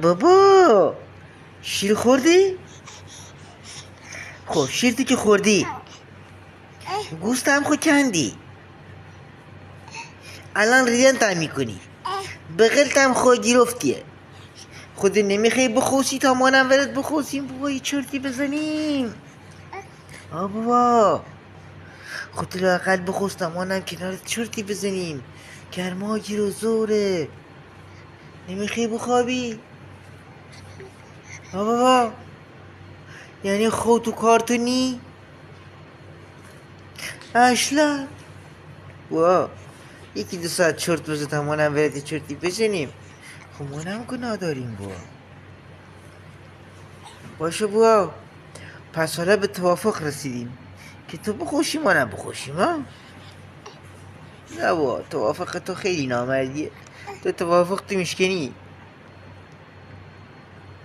بابا شیر خوردی؟ خب شیر تو که خوردی، گوست هم خود کندی، الان ریدن هم میکنی، بغلت هم خود گرفتیه. خود نمیخوای بخوسی تا مانم ولد بخوسیم بابا یه چرتی بزنیم. بابا خود لااقل بخوس تا مانم کنارت چرتی بزنیم، گرما گیر و زوره. نمیخوای بخوابی؟ بابا یعنی خود تو کارتونی؟ اصلا یکی دو ساعت چرت بزن تا مانم ولد چرتی بزنیم. خب مانم گناه داریم باشه بوا، پس حالا به توافق رسیدیم که تو بخوشی ما نبخوشیم ها؟ نه بوا توافق تو خیلی نامردیه، تو توافق تو میشکنی.